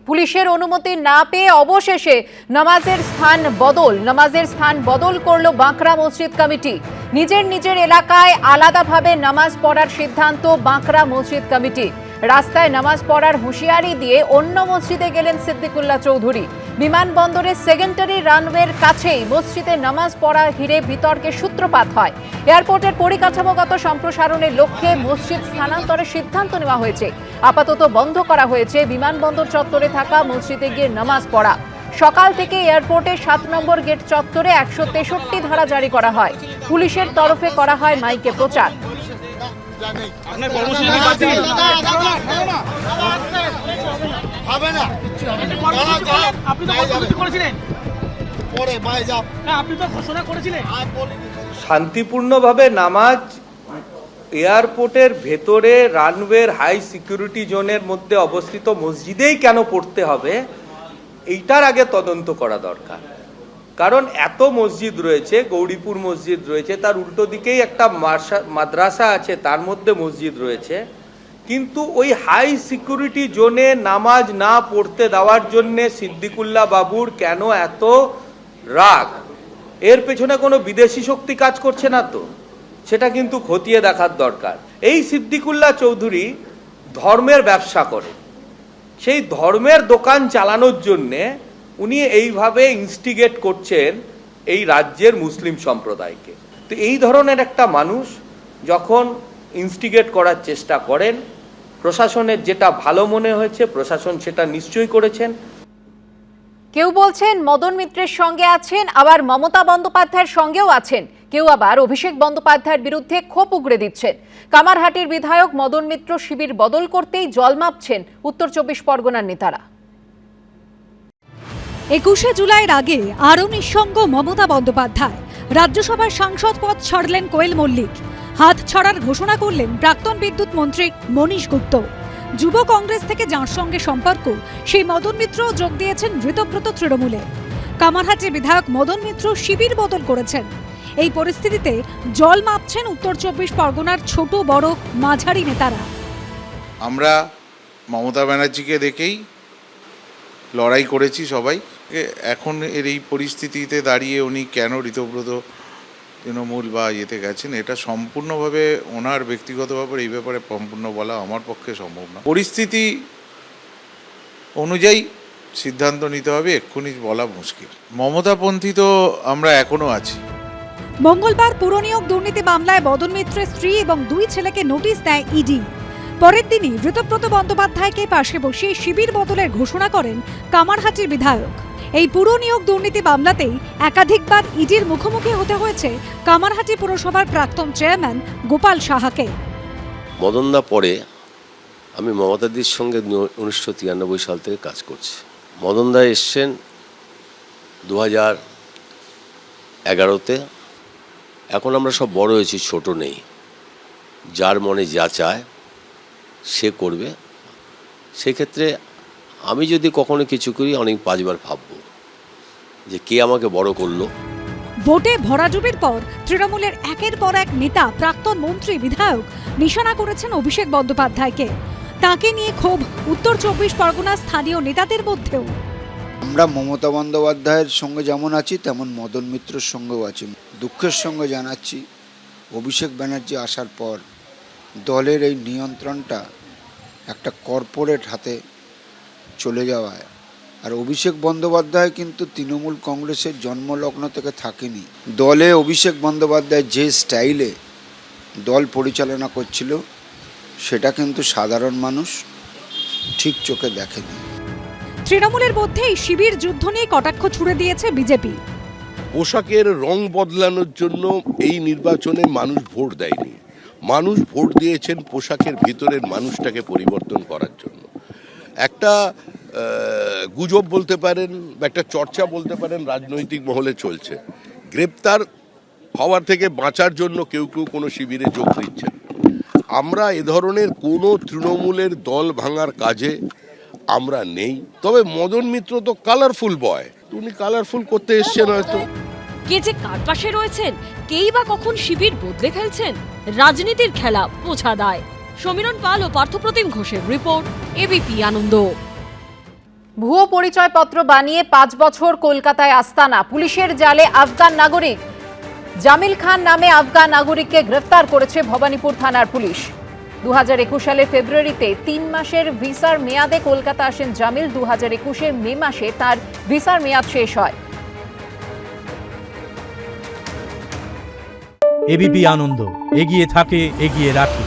পুলিশের অনুমতি না পেয়ে অবশেষে নামাজের স্থান বদল করলো বাঁকড়া মসজিদ কমিটি। নিজের এলাকায় আলাদাভাবে নামাজ পড়ার সিদ্ধান্ত বাঁকড়া মসজিদ কমিটি। রাস্তায় নামাজ পড়ার হুঁশিয়ারি দিয়ে অন্য মসজিদে গেলেন সিদ্দিকুল্লাহ চৌধুরী। বিমানবন্দরের সেকেন্ডারি রানওয়ের কাছেই মসজিদে নামাজ পড়া ঘিরে বিতর্কের সূত্রপাত হয়। এয়ারপোর্টের পরিকাঠামোগত সম্প্রসারণের লক্ষ্যে মসজিদ স্থানান্তরের সিদ্ধান্ত নেওয়া হয়েছে। আপাতত বন্ধ করা হয়েছে বিমানবন্দর চত্বরে থাকা মসজিদে গিয়ে নামাজ পড়া। সকাল থেকে এয়ারপোর্টের 7 নম্বর গেট চত্বরে 163 ধারা জারি করা হয়। পুলিশের তরফে করা হয় মাইকে প্রচার। শান্তিপূর্ণভাবে নামাজ এয়ারপোর্টের ভেতরে রানওয়ের হাই সিকিউরিটি জোনের মধ্যে অবস্থিত মসজিদেই কেন পড়তে হবে, এইটার আগে তদন্ত করা দরকার। কারণ এত মসজিদ রয়েছে, গৌরীপুর মসজিদ রয়েছে, তার উল্টো দিকেই একটা মাদ্রাসা আছে, তার মধ্যে মসজিদ রয়েছে, কিন্তু ওই হাই সিকিউরিটি জোনে নামাজ না পড়তে দেওয়ার জন্যে সিদ্দিকুল্লাহ বাবুর কেন এত রাগ? এর পেছনে কোনো বিদেশি শক্তি কাজ করছে না তো? সেটা কিন্তু খতিয়ে দেখার দরকার। এই সিদ্দিকুল্লাহ চৌধুরী ধর্মের ব্যবসা করে, সেই ধর্মের দোকান চালানোর জন্যে উনি এইভাবে ইনস্টিগেট করছেন এই রাজ্যের মুসলিম সম্প্রদায়কে। তো এই ধরনের একটা মানুষ যখন ইনস্টিগেট করার চেষ্টা করেন, প্রশাসনের যেটা ভালো মনে হয়েছে প্রশাসন সেটা নিশ্চয়ই করেছেন। কেউ বলছেন মদন মিত্রের সঙ্গে আছেন, আবার মমতা বন্দ্যোপাধ্যায়ের সঙ্গেও আছেন। কেউ আবার অভিষেক বন্দ্যোপাধ্যায়ের বিরুদ্ধে ক্ষোভ উগড়ে দিচ্ছেন। কামারহাটির বিধায়ক মদন মিত্র শিবির বদল করতেই জল মাপছেন উত্তর 24 পরগনার নেতারা। 21শে জুলাইয়ের আগে আরও নিঃসঙ্গ মমতা বন্দ্যোপাধ্যায়। রাজ্যসভার সাংসদ পদ ছাড়লেন কোয়েল মল্লিক। হাত ছাড়ার ঘোষণা করলেন প্রাক্তন বিদ্যুৎ মন্ত্রী মনীশ গুপ্ত। যুব কংগ্রেস থেকে যাঁর সঙ্গে সম্পর্ক, সেই মদন মিত্র যোগ দিয়েছেন ঋতব্রত তৃণমূলে। কামারহাটি বিধায়ক মদন মিত্র শিবির বদল করেছেন। এই পরিস্থিতিতে জল মাপছেন উত্তর 24 পরগনার ছোট বড় মাঝারি নেতারা। আমরা মমতা ব্যানার্জিকে দেখেই লড়াই করেছি সবাই। এখন এর এই পরিস্থিতিতে দাঁড়িয়ে উনি কেন ঋতব্রত তৃণমূল বা ইয়েতে গেছেন, এটা সম্পূর্ণভাবে ওনার ব্যক্তিগত ব্যাপার। এই ব্যাপারে সম্পূর্ণ বলা আমার পক্ষে সম্ভব না। পরিস্থিতি অনুযায়ী সিদ্ধান্ত নিতে হবে, এক্ষুনি বলা মুশকিল। মমতাপন্থী তো আমরা এখনো আছি। মঙ্গলবার পুরনিয়োগ দুর্নীতি মামলায় মদন মিত্রের স্ত্রী এবং 2 ছেলেকে নোটিশ দেয় ইডি। পরের দিনই ঋতব্রত বন্দ্যোপাধ্যায়কে পাশে বসিয়ে শিবির বদলের ঘোষণা করেন কামারহাটির বিধায়ক। এই পুরনিয়োগ দুর্নীতি মামলাতেই একাধিকবার ইডির মুখোমুখি হতে হয়েছে কামারহাটি পুরসভার প্রাক্তন চেয়ারম্যান গোপাল সাহাকে। মদনদা পরে আমি মমতাদির সঙ্গে 1993 সাল থেকে কাজ করছি। মদনদা এসছেন 2011-তে। এখন আমরা সব বড় হয়েছি, ছোট নেই। যার মনে যা চায় সে করবে। সেক্ষেত্রে আমি যদি কখনো কিছু করি অনেক 5 বার ভাববো যে কে আমাকে বড় করলো। ভোটে ভরাডুবির পর তৃণমূলের একের পর এক নেতা, প্রাক্তন মন্ত্রী, বিধায়ক নিশানা করেছেন অভিষেক বন্দ্যোপাধ্যায়কে। তাকে নিয়ে ক্ষোভ উত্তর 24 পরগনার স্থানীয় নেতাদের মধ্যেও। আমরা মমতা বন্দ্যোপাধ্যায়ের সঙ্গে যেমন আছি তেমন মদন মিত্রের সঙ্গেও আছি। দুঃখের সঙ্গে জানাচ্ছি, অভিষেক ব্যানার্জি আসার পর দলের এই নিয়ন্ত্রণটা একটা কর্পোরেট হাতে চলে যাওয়ায়। আর অভিষেক বন্দ্যোপাধ্যায় কিন্তু তৃণমূল কংগ্রেসের জন্মলগ্ন থেকে থাকেনি। দলে অভিষেক বন্দ্যোপাধ্যায় যে স্টাইলে দল পরিচালনা করছিল সেটা কিন্তু সাধারণ মানুষ ঠিক চোখে দেখেনি। তৃণমূলের মধ্যেই শিবির যুদ্ধ নিয়ে কটাক্ষ ছুড়ে দিয়েছে বিজেপি। পোশাকের রং বদলানোর জন্য এই নির্বাচনে মানুষ ভোট দেয়নি। মানুষ ভোট দিয়েছেন পোশাকের ভিতরের মানুষটাকে পরিবর্তন করার জন্য। একটা গুজব বলতে পারেন বা একটা চর্চা বলতে পারেন রাজনৈতিক মহলে চলছে, গ্রেপ্তার হওয়ার থেকে বাঁচার জন্য কেউ কোনো শিবিরে যোগ দিচ্ছেন। আমরা এ ধরনের কোনো তৃণমূলের দল ভাঙার কাজে আমরা নেই। তবে মদন মিত্র তো কালারফুল বয়, উনি কালারফুল করতে এসছেন হয়তো। কে যে কার পাশে রয়েছেন, কেই বা কখন শিবির বদলে ফেলছেন, রাজনীতির খেলা বোঝা দায়। সমীরণ পাল ও পার্থপ্রতিম ঘোষের রিপোর্ট, এবিপি আনন্দ। ভুয়ো পরিচয়পত্র বানিয়ে 5 বছর কলকাতায় আস্তানা, পুলিশের জালে আফগান নাগরিক। জামিল খান নামে আফগান নাগরিককে গ্রেফতার করেছে ভবানীপুর থানার পুলিশ। 2021 সালের ফেব্রুয়ারিতে 3 মাসের ভিসার মেয়াদে কলকাতা আসেন জামিল। 2021 মে মাসে তার ভিসার মেয়াদ শেষ হয়। এবিপি আনন্দ, এগিয়ে থাকে, এগিয়ে রাখে।